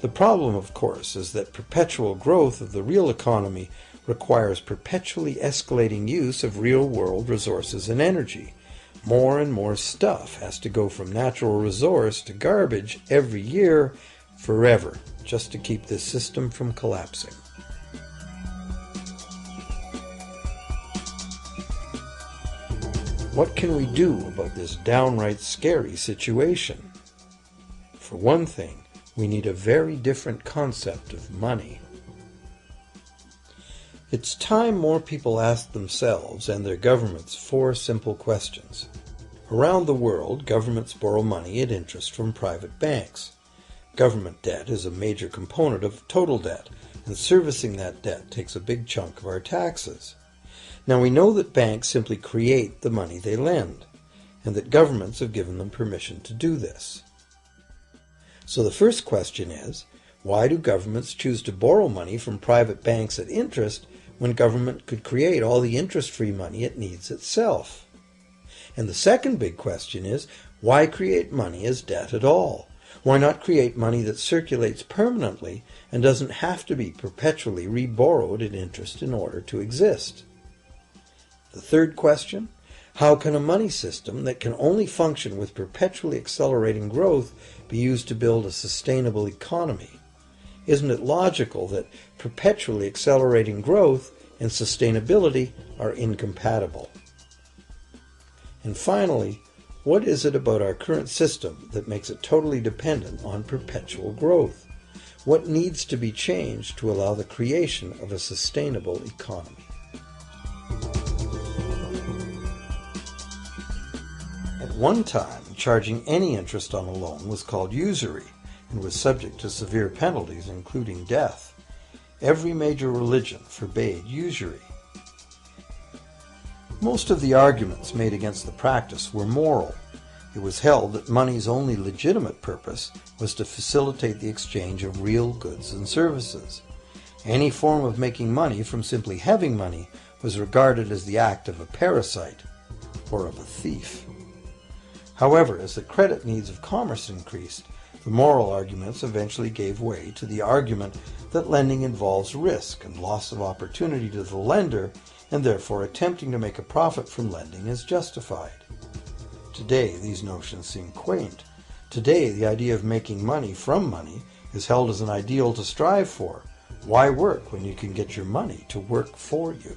The problem, of course, is that perpetual growth of the real economy requires perpetually escalating use of real-world resources and energy. More and more stuff has to go from natural resource to garbage every year, forever, just to keep this system from collapsing. What can we do about this downright scary situation? For one thing, we need a very different concept of money. It's time more people asked themselves and their governments 4 simple questions. Around the world, governments borrow money at interest from private banks. Government debt is a major component of total debt, and servicing that debt takes a big chunk of our taxes. Now we know that banks simply create the money they lend, and that governments have given them permission to do this. So the first question is, why do governments choose to borrow money from private banks at interest when government could create all the interest-free money it needs itself? And the second big question is, why create money as debt at all? Why not create money that circulates permanently and doesn't have to be perpetually reborrowed at interest in order to exist? The third question, how can a money system that can only function with perpetually accelerating growth be used to build a sustainable economy? Isn't it logical that perpetually accelerating growth and sustainability are incompatible? And finally, what is it about our current system that makes it totally dependent on perpetual growth? What needs to be changed to allow the creation of a sustainable economy? At one time, charging any interest on a loan was called usury and was subject to severe penalties, including death. Every major religion forbade usury. Most of the arguments made against the practice were moral. It was held that money's only legitimate purpose was to facilitate the exchange of real goods and services. Any form of making money from simply having money was regarded as the act of a parasite or of a thief. However, as the credit needs of commerce increased, the moral arguments eventually gave way to the argument that lending involves risk and loss of opportunity to the lender, and therefore attempting to make a profit from lending is justified. Today, these notions seem quaint. Today, the idea of making money from money is held as an ideal to strive for. Why work when you can get your money to work for you?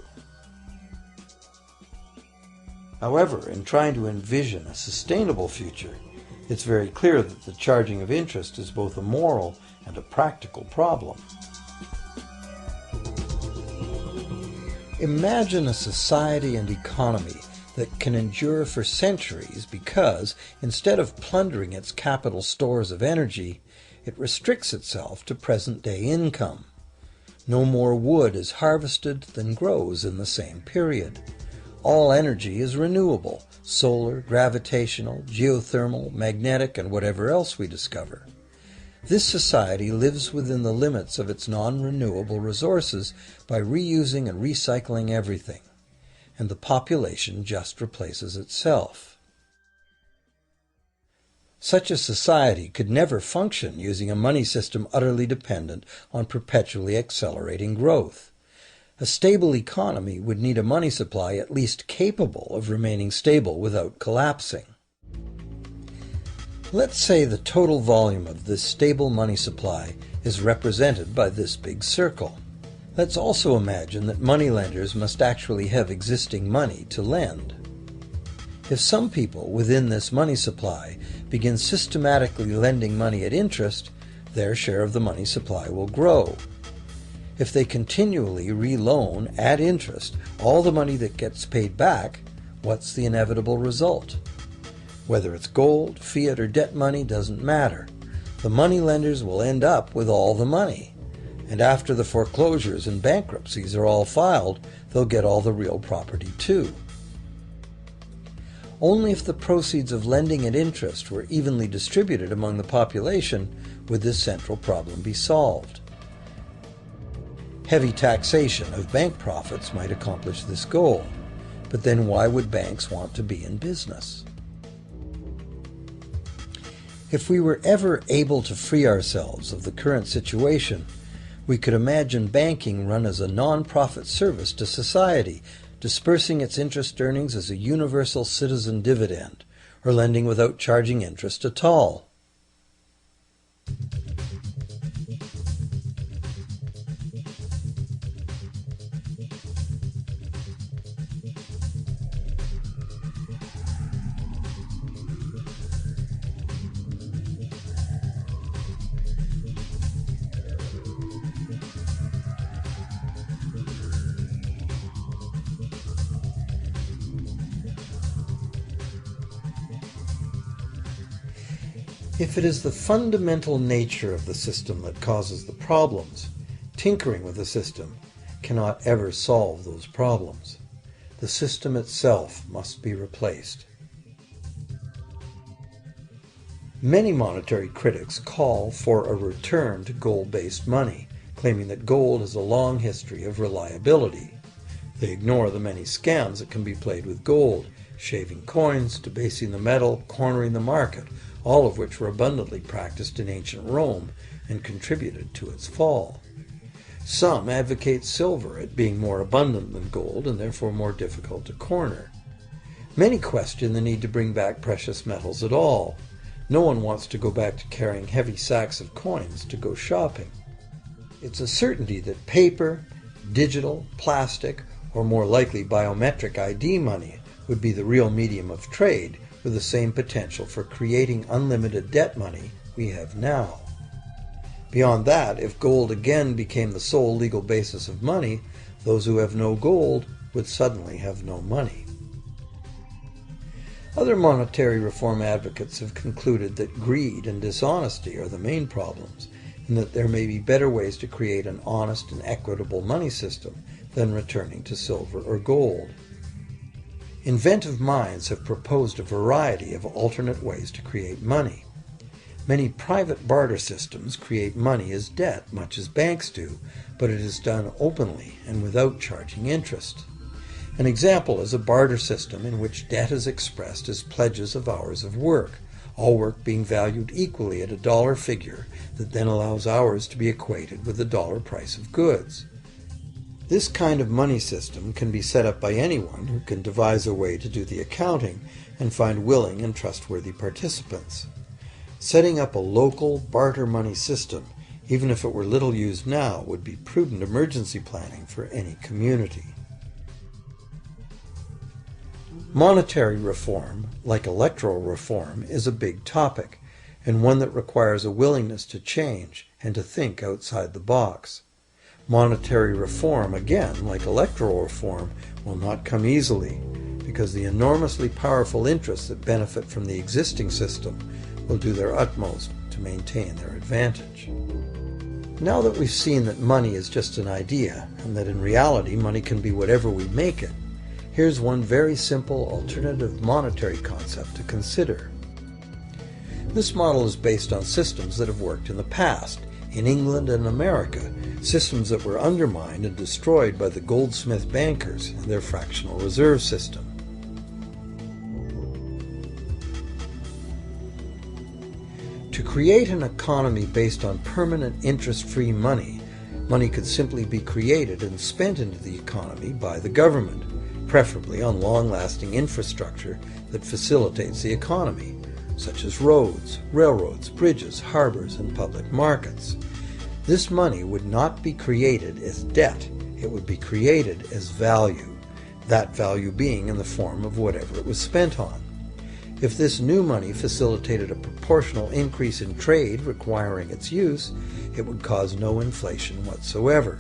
However, in trying to envision a sustainable future, it's very clear that the charging of interest is both a moral and a practical problem. Imagine a society and economy that can endure for centuries because, instead of plundering its capital stores of energy, it restricts itself to present-day income. No more wood is harvested than grows in the same period. All energy is renewable, solar, gravitational, geothermal, magnetic, and whatever else we discover. This society lives within the limits of its non-renewable resources by reusing and recycling everything, and the population just replaces itself. Such a society could never function using a money system utterly dependent on perpetually accelerating growth. A stable economy would need a money supply at least capable of remaining stable without collapsing. Let's say the total volume of this stable money supply is represented by this big circle. Let's also imagine that moneylenders must actually have existing money to lend. If some people within this money supply begin systematically lending money at interest, their share of the money supply will grow. If they continually reloan at interest all the money that gets paid back, what's the inevitable result? Whether it's gold, fiat, or debt money doesn't matter. The moneylenders will end up with all the money. And after the foreclosures and bankruptcies are all filed, they'll get all the real property too. Only if the proceeds of lending at interest were evenly distributed among the population would this central problem be solved. Heavy taxation of bank profits might accomplish this goal, but then why would banks want to be in business? If we were ever able to free ourselves of the current situation, we could imagine banking run as a non-profit service to society, dispersing its interest earnings as a universal citizen dividend, or lending without charging interest at all. If it is the fundamental nature of the system that causes the problems, tinkering with the system cannot ever solve those problems. The system itself must be replaced. Many monetary critics call for a return to gold-based money, claiming that gold has a long history of reliability. They ignore the many scams that can be played with gold, shaving coins, debasing the metal, cornering the market, all of which were abundantly practiced in ancient Rome and contributed to its fall. Some advocate silver, it being more abundant than gold and therefore more difficult to corner. Many question the need to bring back precious metals at all. No one wants to go back to carrying heavy sacks of coins to go shopping. It's a certainty that paper, digital, plastic, or more likely biometric ID money would be the real medium of trade, with the same potential for creating unlimited debt money we have now. Beyond that, if gold again became the sole legal basis of money, those who have no gold would suddenly have no money. Other monetary reform advocates have concluded that greed and dishonesty are the main problems, and that there may be better ways to create an honest and equitable money system than returning to silver or gold. Inventive minds have proposed a variety of alternate ways to create money. Many private barter systems create money as debt, much as banks do, but it is done openly and without charging interest. An example is a barter system in which debt is expressed as pledges of hours of work, all work being valued equally at a dollar figure that then allows hours to be equated with the dollar price of goods. This kind of money system can be set up by anyone who can devise a way to do the accounting and find willing and trustworthy participants. Setting up a local barter money system, even if it were little used now, would be prudent emergency planning for any community. Monetary reform, like electoral reform, is a big topic, and one that requires a willingness to change and to think outside the box. Monetary reform, again, like electoral reform, will not come easily, because the enormously powerful interests that benefit from the existing system will do their utmost to maintain their advantage. Now that we've seen that money is just an idea, and that in reality money can be whatever we make it, here's one very simple alternative monetary concept to consider. This model is based on systems that have worked in the past, in England and America, systems that were undermined and destroyed by the goldsmith bankers and their fractional reserve system. To create an economy based on permanent interest-free money, money could simply be created and spent into the economy by the government, preferably on long-lasting infrastructure that facilitates the economy, such as roads, railroads, bridges, harbors, and public markets. This money would not be created as debt, it would be created as value, that value being in the form of whatever it was spent on. If this new money facilitated a proportional increase in trade requiring its use, it would cause no inflation whatsoever.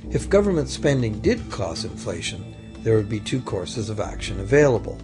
If government spending did cause inflation, there would be two courses of action available.